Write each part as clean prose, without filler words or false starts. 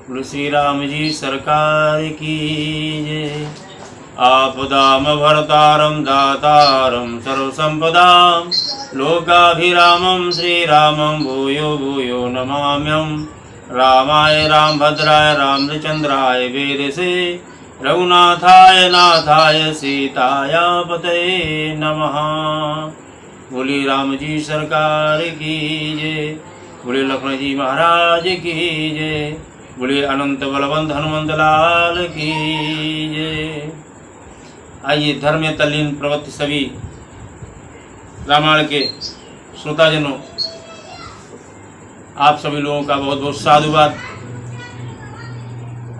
बोलो श्री राम जी सरकार की जय। आपदाम भरतारम दातारम सर्वसंपदाम लोकाभिरामं श्रीरामं भूयो भूयो नमाम्यहम्। रामाय रामभद्राय रामचंद्राय वेदसे रघुनाथाय नाथाय सीताय पतये नमः। बोली राम जी सरकार की जय। बोले लक्ष्मण जी महाराज की जय। बोले अनंत बलवंत हनुमंत लाल की जय। आइए धर्म में तल्लीन प्रवृत्ति सभी रामायण के श्रोताजनों, आप सभी लोगों का बहुत बहुत साधुवाद।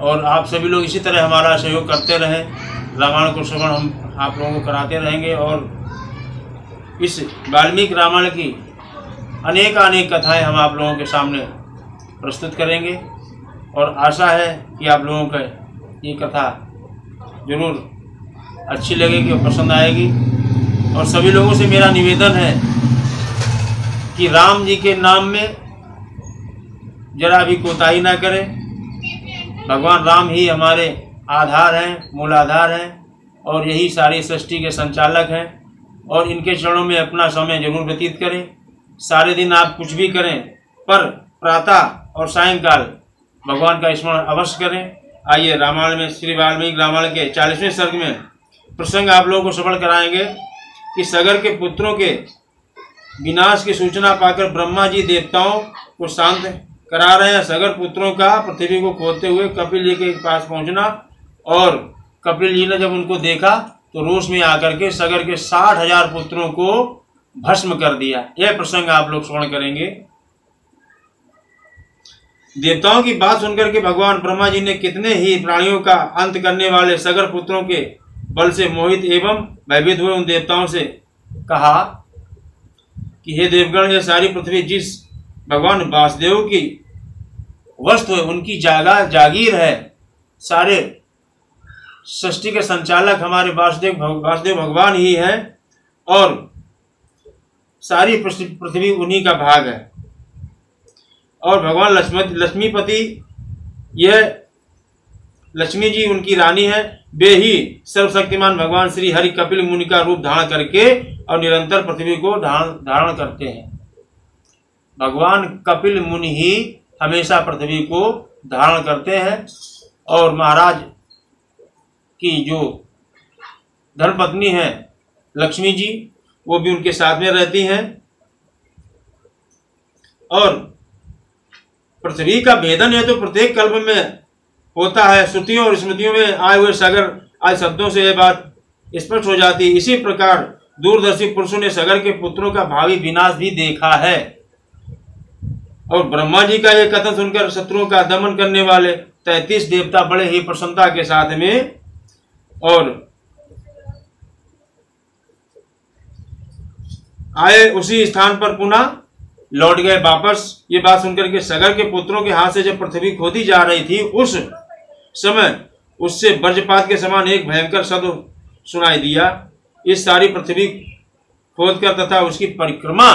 और आप सभी लोग इसी तरह हमारा सहयोग करते रहें। रामायण को श्रवण हम आप लोगों को कराते रहेंगे और इस वाल्मीकि रामायण की अनेक कथाएं हम आप लोगों के सामने प्रस्तुत करेंगे। और आशा है कि आप लोगों को ये कथा जरूर अच्छी लगेगी और पसंद आएगी। और सभी लोगों से मेरा निवेदन है कि राम जी के नाम में जरा भी कोताही ना करें। भगवान राम ही हमारे आधार हैं, मूलाधार हैं और यही सारी सृष्टि के संचालक हैं। और इनके चरणों में अपना समय जरूर व्यतीत करें। सारे दिन आप कुछ भी करें पर प्रातः और सायंकाल भगवान का स्मरण अवश्य करें। आइए रामायण में श्री वाल्मीकि रामायण के 40वें सर्ग में प्रसंग आप लोगों को श्रवण कराएंगे कि सगर के पुत्रों के विनाश की सूचना पाकर ब्रह्मा जी देवताओं को शांत करा रहे हैं। सगर पुत्रों का पृथ्वी को खोदते हुए कपिल जी के पास पहुंचना, और कपिल जी ने जब उनको देखा तो रोष में आकर के सगर के 60,000 पुत्रों को भस्म कर दिया। यह प्रसंग आप लोग श्रवण करेंगे। देवताओं की बात सुनकर के भगवान ब्रह्मा जी ने कितने ही प्राणियों का अंत करने वाले सगर पुत्रों के बल से मोहित एवं भयभीत हुए उन देवताओं से कहा कि हे देवगण, यह सारी पृथ्वी जिस भगवान वासुदेव की वस्तु है, उनकी जागीर है। सारे सृष्टि के संचालक हमारे वासुदेव भगवान ही है और सारी पृथ्वी उन्हीं का भाग है। और भगवान लक्ष्मीपति, यह लक्ष्मी जी उनकी रानी है। वे ही सर्वशक्तिमान भगवान श्री हरि कपिल मुनि का रूप धारण करके और निरंतर पृथ्वी को धारण करते हैं। भगवान कपिल मुनि ही हमेशा पृथ्वी को धारण करते हैं। और महाराज की जो धर्मपत्नी है लक्ष्मी जी, वो भी उनके साथ में रहती हैं। और पृथ्वी का भेदन है तो प्रत्येक कल्प में होता है। श्रुतियों और स्मृतियों में आए हुए सगर आदि शब्दों से यह बात स्पष्ट हो जाती है। इसी प्रकार दूरदर्शी पुरुषों ने सगर के पुत्रों का भावी विनाश भी देखा है। और ब्रह्मा जी का यह कथन सुनकर शत्रुओं का दमन करने वाले 33 देवता बड़े ही प्रसन्नता के साथ में और आए उसी स्थान पर पुनः लौट गए वापस। ये बात सुनकर के सगर के पुत्रों के हाथ से जब पृथ्वी खोदी जा रही थी, उस समय उससे वज्रपात के समान एक भयंकर शब्द सुनाई दिया। इस सारी पृथ्वी खोदकर तथा उसकी परिक्रमा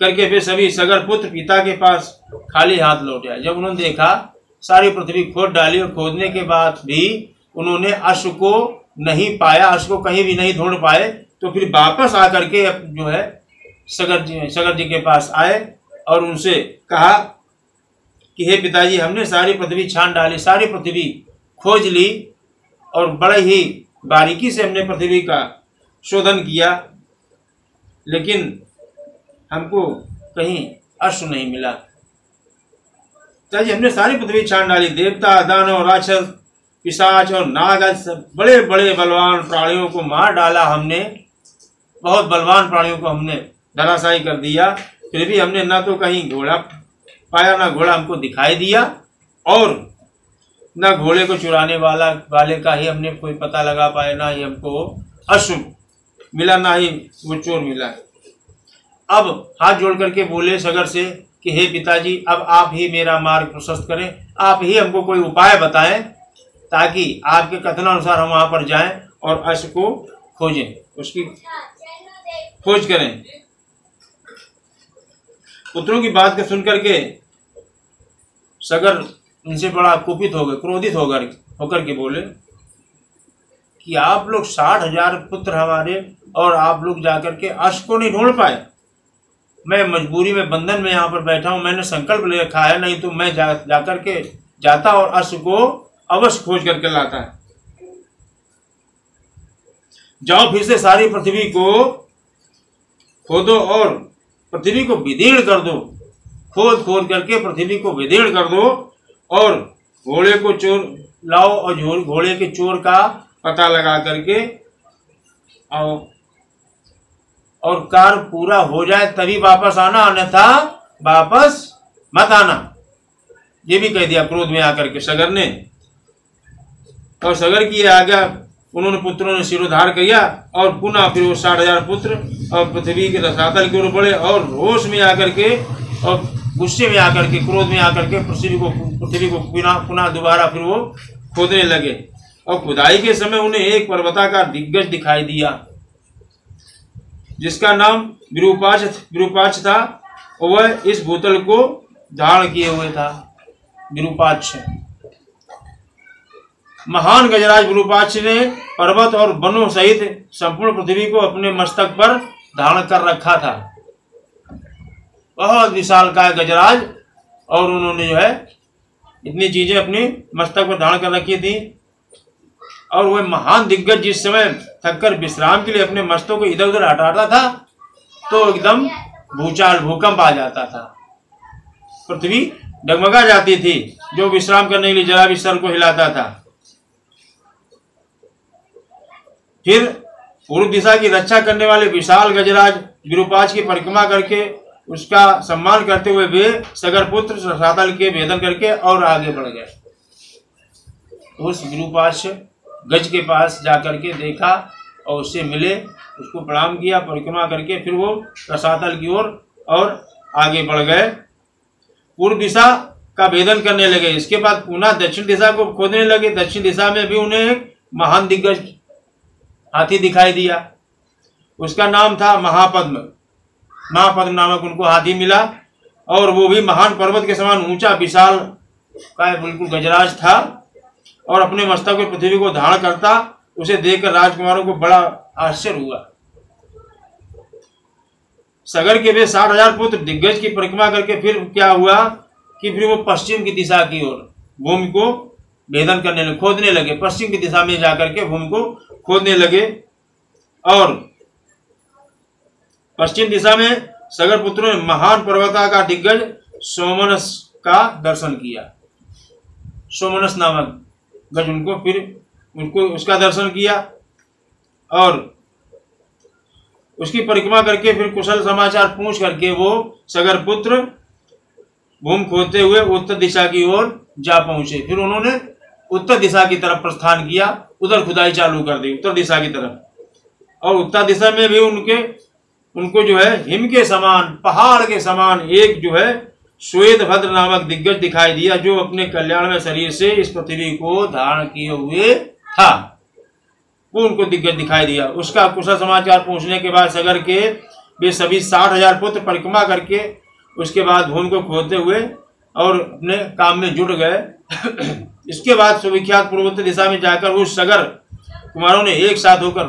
करके वे सभी सगर पुत्र पिता के पास खाली हाथ लौट आए। जब उन्होंने देखा सारी पृथ्वी खोद डाली और खोदने के बाद भी उन्होंने अश्व को नहीं पाया, अश्व को कहीं भी नहीं ढूंढ पाए, तो फिर वापस आकर के जो है सगर जी के पास आए और उनसे कहा कि हे पिताजी, हमने सारी पृथ्वी छान डाली, सारी पृथ्वी खोज ली और बड़े ही बारीकी से हमने पृथ्वी का शोधन किया, लेकिन हमको कहीं अश्व नहीं मिला। पिताजी, हमने सारी पृथ्वी छान डाली, देवता, दानव, राक्षस, पिशाच और नाग सब बड़े बड़े बलवान प्राणियों को मार डाला हमने, बहुत बलवान प्राणियों को हमने धराशायी कर दिया। फिर भी हमने ना तो कहीं घोड़ा पाया, ना घोड़ा हमको दिखाई दिया, और ना घोड़े को चुराने वाले का ही हमने कोई पता लगा पाया, ना ही हमको अश्व मिला, ना ही वो चोर मिला। अब हाथ जोड़ करके बोले सगर से कि हे पिताजी, अब आप ही मेरा मार्ग प्रशस्त करें, आप ही हमको कोई उपाय बताएं ताकि आपके कथनानुसार हम वहां पर जाएं और अश्व को खोजें, उसकी खोज करें। पुत्रों की बात को सुनकर के सगर उनसे बड़ा कुपित हो गए, क्रोधित होकर के बोले कि आप लोग 60,000 पुत्र हमारे, और आप लोग जाकर के अश्व को नहीं ढूंढ पाए। मैं मजबूरी में बंधन में यहाँ पर बैठा हूँ, मैंने संकल्प ले रखा है, नहीं तो मैं जाकर के जाता और अश्व को अवश्य खोज करके लाता है। जाओ फिर से सारी पृथ्वी को खोदो और पृथ्वी को विदीर्ण कर दो, खोद खोद करके पृथ्वी को विदीर्ण कर दो, और घोड़े को चोर लाओ और घोड़े के चोर का पता लगा करके आओ, और कार्य पूरा हो जाए तभी वापस आना, अन्यथा वापस मत आना। ये भी कह दिया क्रोध में आकर के सगर ने। और सगर की आज्ञा उन्होंने पुत्रों ने सिरोधार किया, और पुनः फिर वो 60,000 पुत्र और पृथ्वी के रसातल की ओर बढ़े, और रोष में आकर के और गुस्से में आकर के, क्रोध में आकर के पृथ्वी को पुनः दोबारा फिर वो खोदने लगे। और खुदाई के समय उन्हें एक पर्वताकार दिग्गज दिखाई दिया, जिसका नाम विरूपाक्ष था, और वह इस भूतल को धारण किए हुए था। विरूपाक्ष, महान गजराज विरूपाक्ष ने पर्वत और वनों सहित संपूर्ण पृथ्वी को अपने मस्तक पर धारण कर रखा था। बहुत विशालकाय गजराज, और उन्होंने जो है इतनी चीजें अपने मस्तक पर धारण कर रखी थी। और वह महान दिग्गज जिस समय थककर विश्राम के लिए अपने मस्तकों को इधर उधर हटाता था, तो एकदम भूचाल, भूकंप आ जाता था, पृथ्वी डगमगा जाती थी, जो विश्राम करने के लिए जरा भी सर को हिलाता था। फिर पूर्व दिशा की रक्षा करने वाले विशाल गजराज विरूपाक्ष की परिक्रमा करके उसका सम्मान करते हुए वे सगर पुत्र रसातल के भेदन करके और आगे बढ़ गए। उस विरूपाक्ष गज के पास जाकर के देखा और उससे मिले, उसको प्रणाम किया, परिक्रमा करके फिर वो रसातल की ओर और आगे बढ़ गए, पूर्व दिशा का भेदन करने लगे। इसके बाद पुनः दक्षिण दिशा को खोदने लगे। दक्षिण दिशा में भी उन्हें एक महान दिग्गज हाथी दिखाई दिया, उसका नाम था महापद्म। महापद्म नामक उनको हाथी मिला, और वो भी महान पर्वत के समान ऊंचा विशाल का बिल्कुल गजराज था, और अपने मस्तक पर पृथ्वी को धारण करता। उसे देखकर राजकुमारों को बड़ा आश्चर्य हुआ। सगर के वे 60,000 पुत्र दिग्गज की परिक्रमा करके फिर क्या हुआ कि फिर वो पश्चिम की दिशा की ओर भूमि को भेदन करने लगे, खोदने लगे। पश्चिम की दिशा में जाकर के भूमि को खोदने लगे, और पश्चिम दिशा में सगर पुत्रों ने महान पर्वताकार दिग्गज सोमनस का दर्शन किया। सोमनस नामक गज उनको उसका दर्शन किया, और उसकी परिक्रमा करके फिर कुशल समाचार पूछ करके वो सगर पुत्र भूमि खोदते हुए उत्तर दिशा की ओर जा पहुंचे। फिर उन्होंने उत्तर दिशा की तरफ प्रस्थान किया, उधर खुदाई चालू कर दी उत्तर दिशा की तरफ। और उत्तर दिशा में भी उनको जो है हिम के समान, पहाड़ के समान एक जो है श्वेतभद्र नामक दिग्गज दिखाई दिया, जो अपने कल्याण में शरीर से इस पृथ्वी को धारण किए हुए था। वो उनको दिग्गज दिखाई दिया। उसका कुशल समाचार पूछने के बाद सगर के वे सभी 60,000 पुत्र परिक्रमा करके उसके बाद भूमि को खोदते हुए और अपने काम में जुट गए। इसके बाद सुविख्यात पूर्वोत्तर दिशा में जाकर उस सगर कुमारों ने एक साथ होकर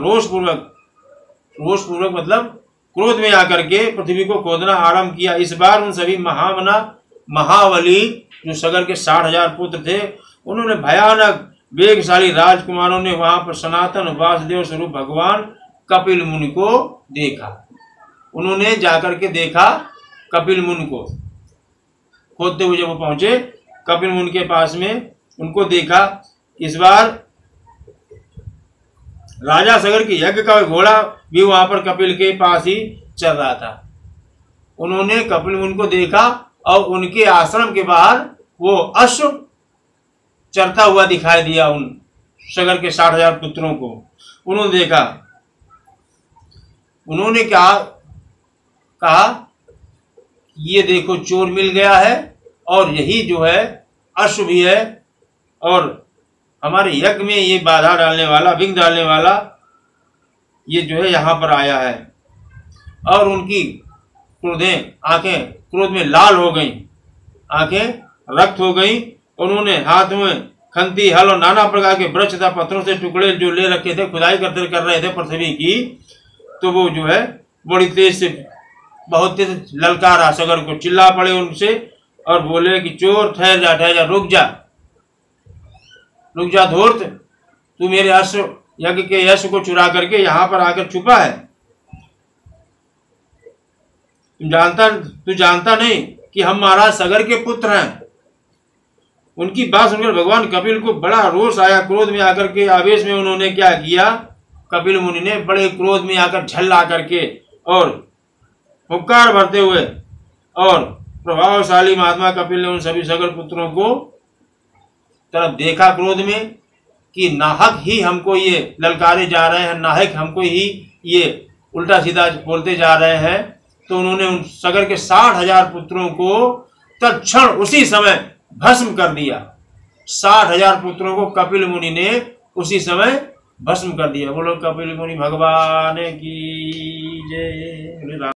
रोषपूर्वक मतलब क्रोध में आकर के पृथ्वी को खोदना आरंभ किया। इस बार उन सभी महाबली जो सगर के 60,000 पुत्र थे, उन्होंने भयानक वेगशाली राजकुमारों ने वहां पर सनातन वासुदेव स्वरूप भगवान कपिल मुनि को देखा। उन्होंने जाकर के देखा कपिल मुनि को खोदते हुए। जब वो पहुंचे कपिल मुनि के पास में, उनको देखा। इस बार राजा सगर के यज्ञ का घोड़ा भी वहां पर कपिल के पास ही चल रहा था। उन्होंने कपिल मुनि को देखा, और उनके आश्रम के बाहर वो अश्व चरता हुआ दिखाई दिया। उन सगर के 60,000 पुत्रों को उन्होंने देखा। उन्होंने क्या कहा, ये देखो चोर मिल गया है, और यही जो है अश्व भी है, और हमारे यज्ञ में ये बाधा डालने वाला, विघ्न डालने वाला ये जो है यहाँ पर आया है। और उनकी आंखें क्रोध में लाल हो गई, आंखें रक्त हो गई, उन्होंने हाथ में खंती, हल और नाना प्रकार के वृक्ष तथा पत्थरों से टुकड़े जो ले रखे थे, खुदाई करते कर रहे थे पृथ्वी की, तो वो जो है बड़ी तेज से, बहुत तेज ललकारा सगर को, चिल्ला पड़े उनसे और बोले कि चोर ठहर जा, रुक जा धूर्त, तू मेरे अश्व यज्ञ के यश को चुरा करके यहाँ पर आकर छुपा है। तू जानता नहीं कि हम महाराज सगर के पुत्र हैं। उनकी बात सुनकर भगवान कपिल को बड़ा रोष आया। क्रोध में आकर के, आवेश में उन्होंने क्या किया, कपिल मुनि ने बड़े क्रोध में आकर झल्ला करके और हुंकार भरते हुए, और प्रभावशाली महात्मा कपिल ने उन सभी सगर पुत्रों को तरफ देखा क्रोध में कि नाहक ही हमको ये ललकारे जा रहे हैं, नाहक हमको ही ये उल्टा सीधा बोलते जा रहे हैं। तो उन्होंने उन सगर के 60,000 पुत्रों को तत्क्षण उसी समय भस्म कर दिया। 60,000 पुत्रों को कपिल मुनि ने उसी समय भस्म कर दिया। बोलो कपिल मुनि भगवान की जय।